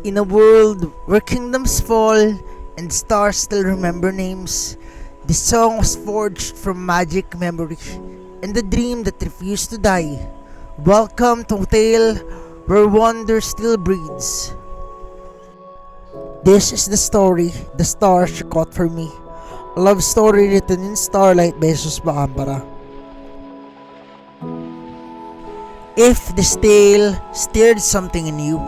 In a world where kingdoms fall and stars still remember names, this song was forged from magic memory and the dream that refused to die. Welcome to a tale where wonder still breathes. This is the story the stars she caught for me. A love story written in Starlight by Pacampara. If this tale stirred something in you,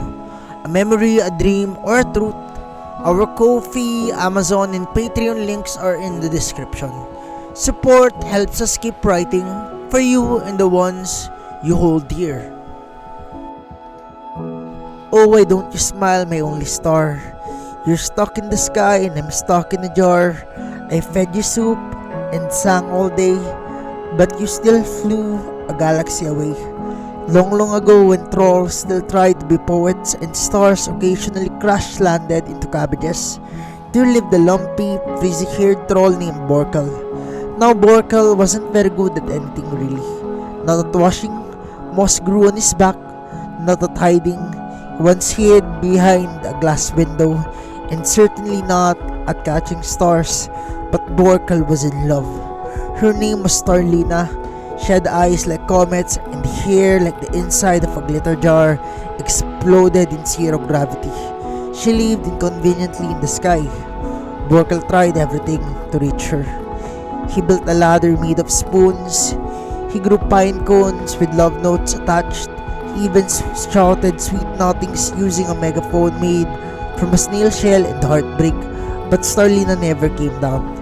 a memory, a dream, or a truth, our Ko-fi, Amazon, and Patreon links are in the description. Support helps us keep writing for you and the ones you hold dear. Oh, why don't you smile, my only star? You're stuck in the sky and I'm stuck in a jar. I fed you soup and sang all day, but you still flew a galaxy away. Long, long ago, when trolls still tried to be poets and stars occasionally crash-landed into cabbages, there lived a lumpy, frizzy-haired troll named Borkel. Now, Borkel wasn't very good at anything really. Not at washing, moss grew on his back. Not at hiding, he once hid behind a glass window, and certainly not at catching stars. But Borkel was in love. Her name was Starlina. She had eyes like comets and hair like the inside of a glitter jar exploded in zero gravity. She lived inconveniently in the sky. Borkel tried everything to reach her. He built a ladder made of spoons. He grew pine cones with love notes attached. He even shouted sweet nothings using a megaphone made from a snail shell and heartbreak. But Starlina never came down.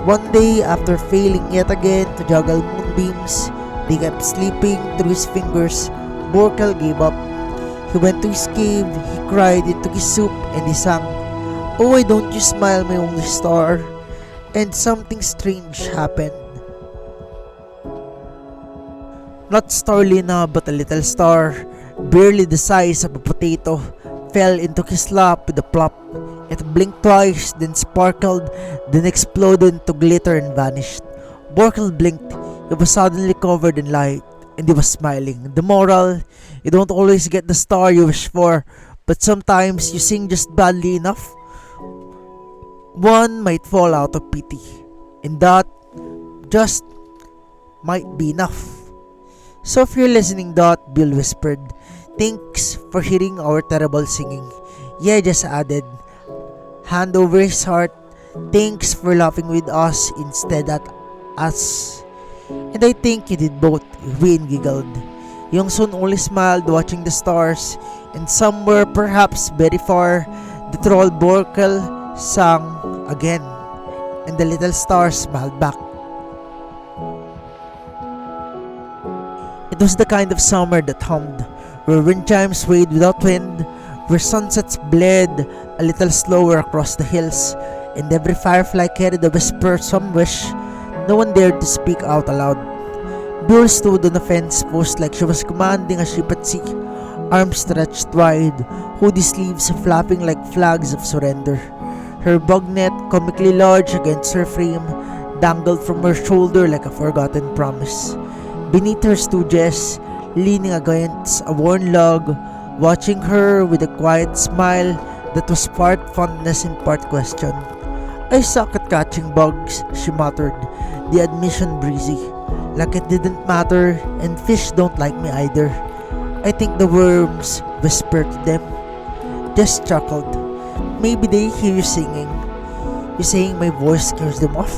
One day, after failing yet again to juggle moonbeams, they kept slipping through his fingers. Borkel gave up. He went to his cave, he cried into his soup, and he sang, "Oh, why don't you smile, my only star?" And something strange happened. Not Starlina, but a little star, barely the size of a potato, fell into his lap with a plop. It blinked twice, then sparkled, then exploded into glitter and vanished. Borkel blinked. He was suddenly covered in light, and he was smiling. The moral: you don't always get the star you wish for, but sometimes you sing just badly enough. One might fall out of pity, and that just might be enough. So if you're listening, Byul whispered, "Thanks for hearing our terrible singing." Yeah, just added, hand over his heart, "Thanks for laughing with us instead at us." And I think you did both, Wheein giggled. Yong only smiled watching the stars, and somewhere, perhaps very far, the troll Borkel sang again, and the little stars smiled back. It was the kind of summer that hummed, where wind chimes swayed without wind, where sunsets bled a little slower across the hills, and every firefly carried a whisper, some wish. No one dared to speak out aloud. Byul stood on a fence post like she was commanding a ship at sea, arms stretched wide, hoodie sleeves flapping like flags of surrender. Her bug net, comically large against her frame, dangled from her shoulder like a forgotten promise. Beneath her stood Jess, leaning against a worn log, watching her with a quiet smile that was part fondness and part question. "I suck at catching bugs," she muttered, the admission breezy, like it didn't matter, and fish don't like me either. "I think the worms whisper to them." Jess chuckled. "Maybe they hear you singing." "You saying my voice scares them off?"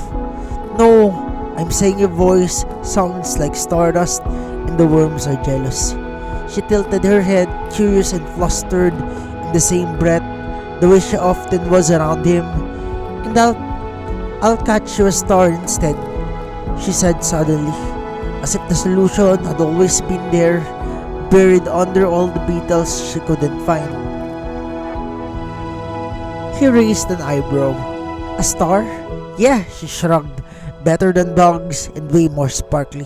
"No, I'm saying your voice sounds like stardust and the worms are jealous." She tilted her head, curious and flustered in the same breath, the way she often was around him. "And I'll catch you a star instead," she said suddenly, as if the solution had always been there, buried under all the beetles she couldn't find. He raised an eyebrow. "A star?" "Yeah," she shrugged. "Better than dogs and way more sparkly."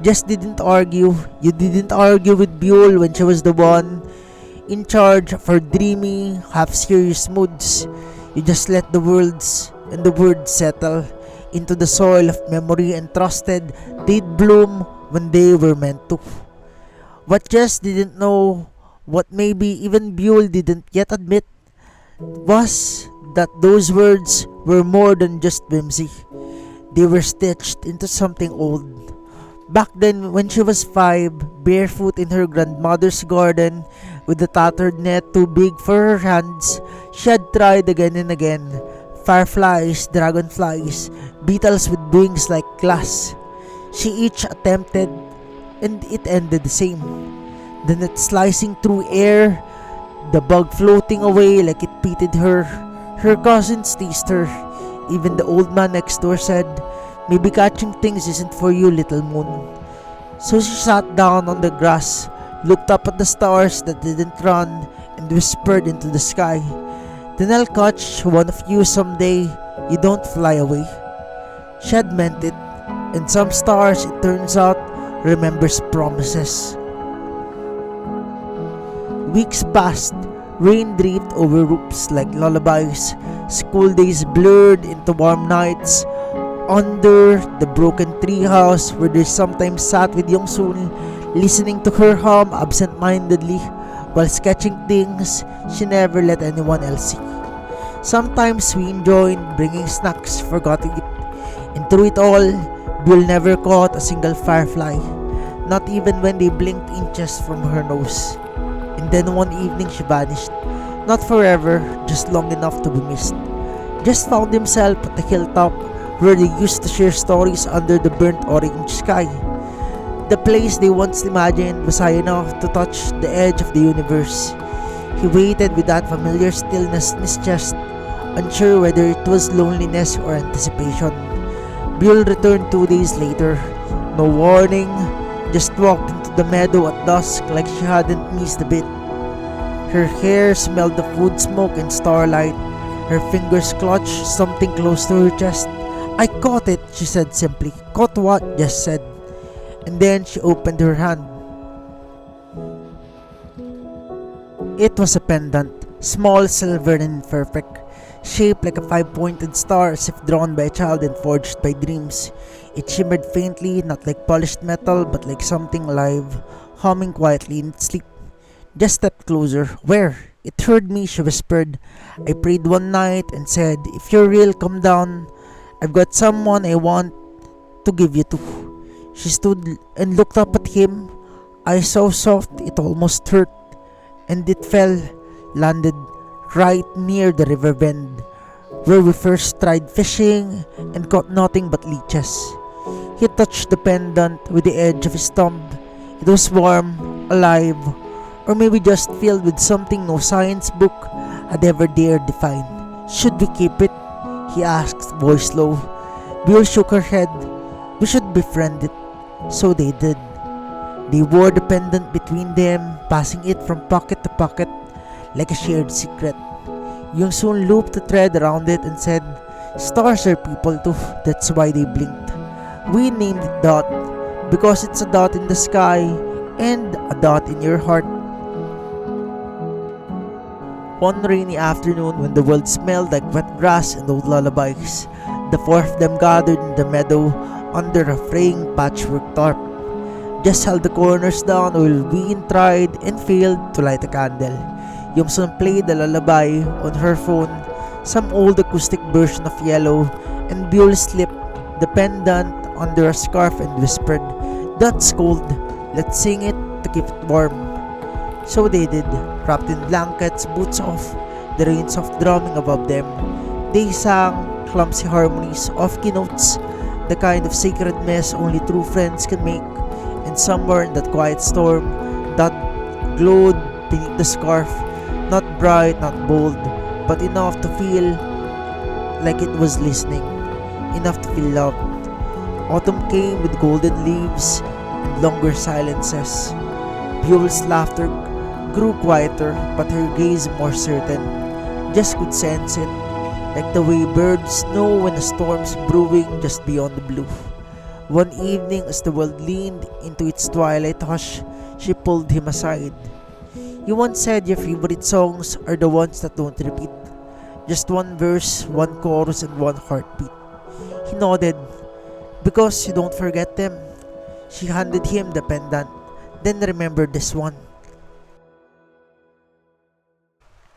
Just didn't argue. You didn't argue with Byul when she was the one in charge of her dreamy, half-serious moods. You just let the words and the words settle into the soil of memory and trusted they'd bloom when they were meant to. What Jess didn't know What maybe even Byul didn't yet admit was that those words were more than just whimsy. They were stitched into something old. Back then, when she was 5, barefoot in her grandmother's garden, with a tattered net too big for her hands, she had tried again and again. Fireflies, dragonflies, beetles with wings like glass. She each attempted, and it ended the same. The net slicing through air, the bug floating away like it pitied her. Her cousins teased her. Even the old man next door said, "Maybe catching things isn't for you, little moon." So she sat down on the grass, looked up at the stars that didn't run, and whispered into the sky, "Then I'll catch one of you someday. You don't fly away." She had meant it, and some stars, it turns out, remembers promises. Weeks passed. Rain draped over roofs like lullabies. School days blurred into warm nights. Under the broken treehouse where they sometimes sat with Yong, listening to her hum absent-mindedly while sketching things she never let anyone else see. Sometimes Wheein joined, bringing snacks, forgetting it. And through it all, Byul never caught a single firefly, not even when they blinked inches from her nose. And then one evening she vanished. Not forever, just long enough to be missed. Just found himself at the hilltop where they used to share stories under the burnt orange sky. The place they once imagined was high enough to touch the edge of the universe. He waited with that familiar stillness in his chest, unsure whether it was loneliness or anticipation. Byul returned 2 days later. No warning, just walked into the meadow at dusk like she hadn't missed a bit. Her hair smelled of wood smoke and starlight. Her fingers clutched something close to her chest. "I caught it," she said simply. "Caught what?" Jess said. And then she opened her hand. It was a pendant, small, silver, and imperfect, shaped like a 5-pointed star as if drawn by a child and forged by dreams. It shimmered faintly, not like polished metal, but like something alive, humming quietly in its sleep. Just stepped closer. "Where?" "It heard me," she whispered. "I prayed one night and said, 'If you're real, come down. I've got someone I want to give you to.'" She stood and looked up at him, eyes so soft it almost hurt. And it fell, landed right near the river bend, where we first tried fishing and caught nothing but leeches. He touched the pendant with the edge of his thumb. It was warm, alive, or maybe just filled with something no science book had ever dared define. "Should we keep it?" he asked, voice low. Byul shook her head. "We should befriend it." So they did. They wore the pendant between them, passing it from pocket to pocket like a shared secret. Yong soon looped the thread around it and said, "Stars are people too, that's why they blinked." We named it Dot, because it's a dot in the sky and a dot in your heart. One rainy afternoon when the world smelled like wet grass and old lullabies, the 4 of them gathered in the meadow under a fraying patchwork tarp. Just held the corners down while Wheein tried and failed to light a candle. Yong played a lullaby on her phone, some old acoustic version of Yellow, and Byul slipped the pendant under a scarf and whispered, "That's cold. Let's sing it to keep it warm." So they did, wrapped in blankets, boots off, the rain soft drumming above them. They sang clumsy harmonies, off-key notes, the kind of sacred mess only true friends can make. And somewhere in that quiet storm, that glowed beneath the scarf, not bright, not bold, but enough to feel like it was listening, enough to feel loved. Autumn came with golden leaves and longer silences. Byul's laughter grew quieter, but her gaze more certain. Just could sense it, like the way birds know when a storm's brewing just beyond the blue. One evening, as the world leaned into its twilight hush, she pulled him aside. "You once said your favorite songs are the ones that don't repeat. Just one verse, one chorus, and one heartbeat." He nodded. "Because you don't forget them." She handed him the pendant, then remembered this one.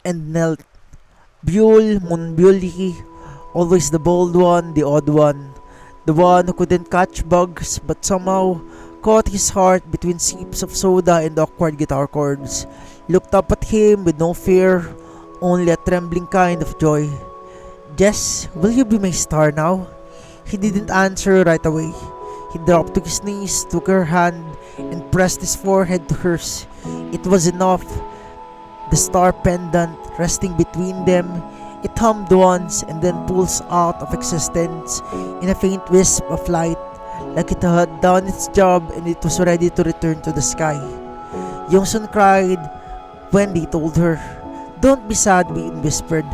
and knelt. Byul, Moonbully, always the bold one, the odd one. The one who couldn't catch bugs but somehow caught his heart between sips of soda and awkward guitar chords. Looked up at him with no fear, only a trembling kind of joy. Jess, will you be my star now? He didn't answer right away. He dropped to his knees, took her hand, and pressed his forehead to hers. It was enough. The star pendant resting between them, it hummed once and then pulsed out of existence in a faint wisp of light, like it had done its job and it was ready to return to the sky. Yongsun cried when they told her. Don't be sad, Wheein whispered,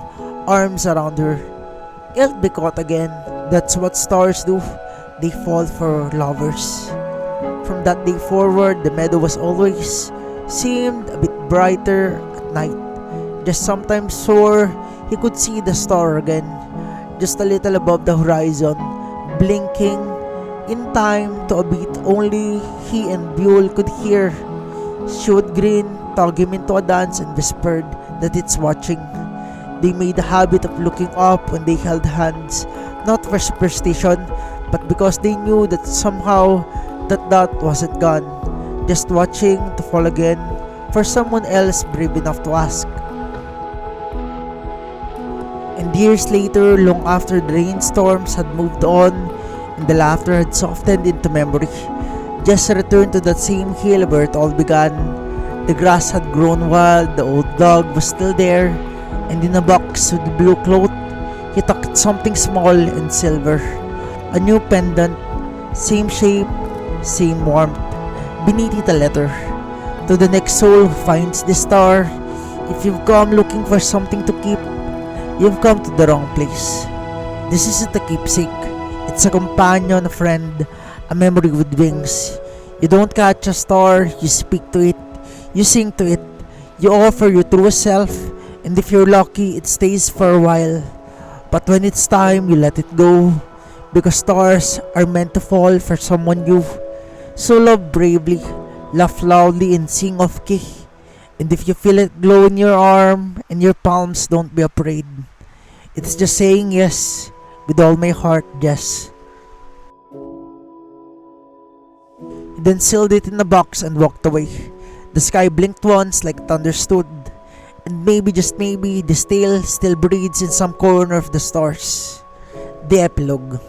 arms around her. It'll be caught again. That's what stars do. They fall for lovers. From that day forward, the meadow was always seemed a bit brighter at night. Just sometimes swore he could see the star again, just a little above the horizon, blinking in time to a beat only he and Byul could hear. She would grin, tug him into a dance, and whispered that it's watching. They made a habit of looking up when they held hands, not for superstition, but because they knew that somehow that wasn't gone, just watching to fall again for someone else brave enough to ask. And years later, long after the rainstorms had moved on and the laughter had softened into memory, Jess returned to that same hill where it all began. The grass had grown wild, the old dog was still there, and in a box with the blue cloth, he tucked something small and silver. A new pendant, same shape, same warmth. Beneath it a letter. To the next soul who finds this star, if you've come looking for something to keep, you've come to the wrong place. This isn't a keepsake. It's a companion, a friend, a memory with wings. You don't catch a star, you speak to it, you sing to it, you offer your truest self, and if you're lucky, it stays for a while. But when it's time, you let it go, because stars are meant to fall for someone new. So love bravely, laugh loudly, and sing off key. And if you feel it glow in your arm and your palms, don't be afraid. It's just saying yes with all my heart, Jess. He then sealed it in a box and walked away. The sky blinked once like it understood. And maybe, just maybe, this tale still breathes in some corner of the stars. The epilogue.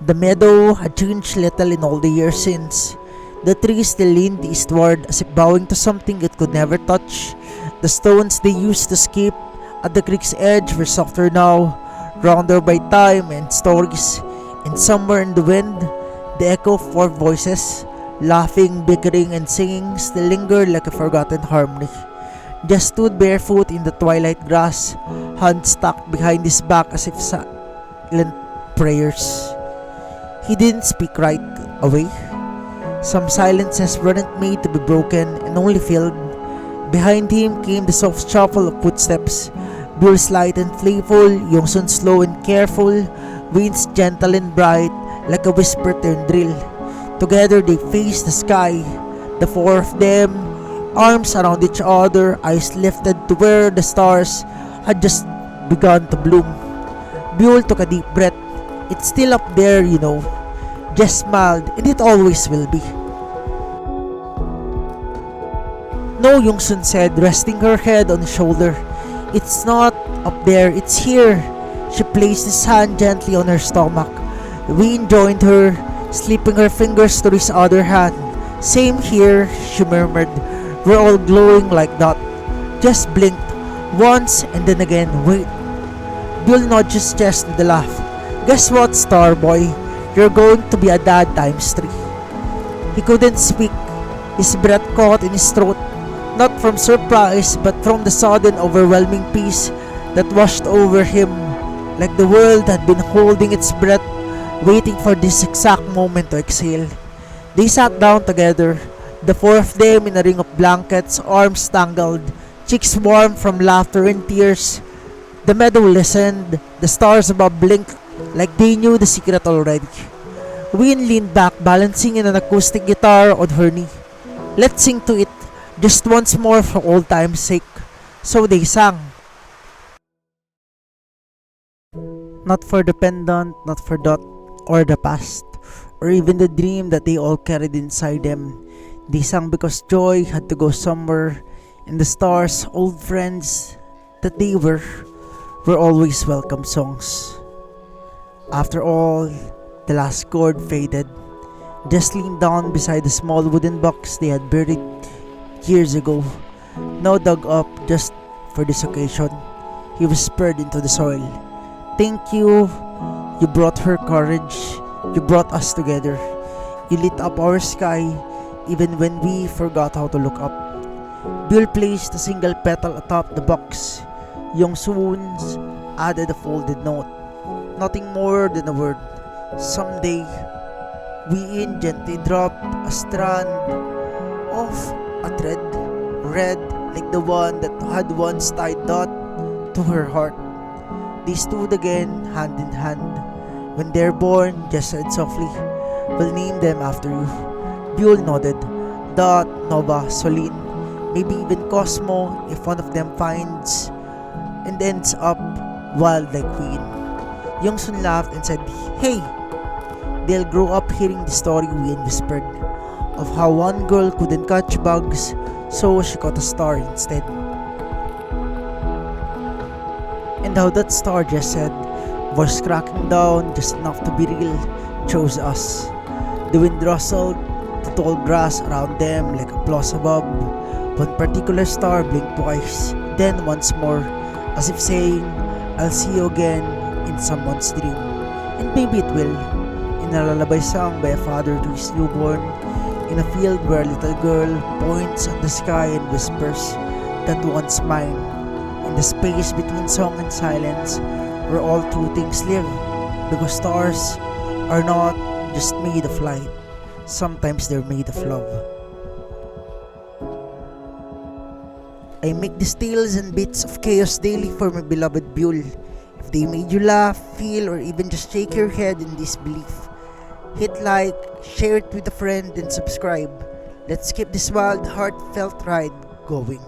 The meadow had changed little in all the years since. The trees still leaned eastward as if bowing to something it could never touch. The stones they used to skip at the creek's edge were softer now, rounded by time and stories. And somewhere in the wind, the echo of four voices, laughing, bickering, and singing, still lingered like a forgotten harmony. Just stood barefoot in the twilight grass, hands tucked behind his back as if silent prayers. He didn't speak right away. Some silences weren't made to be broken and only filled. Behind him came the soft shuffle of footsteps, Byul's light and playful, Yongsun slow and careful, Wheein's gentle and bright, like a whisper turned drill. Together they faced the sky, the four of them, arms around each other, eyes lifted to where the stars had just begun to bloom. Byul took a deep breath. It's still up there, you know. Jess smiled, and it always will be. No, Yongsun said, resting her head on his shoulder. It's not up there, it's here. She placed his hand gently on her stomach. Wheein joined her, slipping her fingers to his other hand. Same here, she murmured. We're all glowing like that. Jess blinked, once and then again. Wait. Byul nudged his chest with a laugh. Guess what, star boy? You're going to be a dad ×3. He couldn't speak. His breath caught in his throat, not from surprise, but from the sudden overwhelming peace that washed over him, like the world had been holding its breath, waiting for this exact moment to exhale. They sat down together, the four of them in a ring of blankets, arms tangled, cheeks warm from laughter and tears. The meadow listened, the stars above blinked like they knew the secret already. Wheein leaned back, balancing an acoustic guitar on her knee. Let's sing to it, just once more for old time's sake. So they sang. Not for the pendant, not for that or the past, or even the dream that they all carried inside them. They sang because joy had to go somewhere, and the stars, old friends that they were always welcome songs. After all, the last chord faded. Just leaned down beside the small wooden box they had buried years ago, now dug up just for this occasion. He whispered into the soil, "Thank you. You brought her courage. You brought us together. You lit up our sky even when we forgot how to look up." Bill placed a single petal atop the box. Yong's wounds added a folded note. Nothing more than a word. Someday, Wheein gently dropped a strand of a thread, red like the one that had once tied Dot to her heart. They stood again, hand in hand. When they're born, Jess said softly, "We'll name them after you." Byul nodded. Dot, Nova, Solin, maybe even Cosmo if one of them finds and ends up wild like Wheein. Yong soon laughed and said, "Hey, they'll grow up hearing the story," Wheein whispered, "of how one girl couldn't catch bugs, so she caught a star instead. And how that star," Jess said, voice cracking down just enough to be real, "chose us." The wind rustled the tall grass around them like applause above. One particular star blinked twice, then once more, as if saying, "I'll see you again in someone's dream." And maybe it will. In a lullaby sung by a father to his newborn, in a field where a little girl points at the sky and whispers, "That one's mine." In the space between song and silence, where all true things live, because stars are not just made of light, sometimes they're made of love. I make these tales and bits of chaos daily for my beloved Byul. If they made you laugh, feel, or even just shake your head in disbelief, hit like, share it with a friend, and subscribe. Let's keep this wild, heartfelt ride going.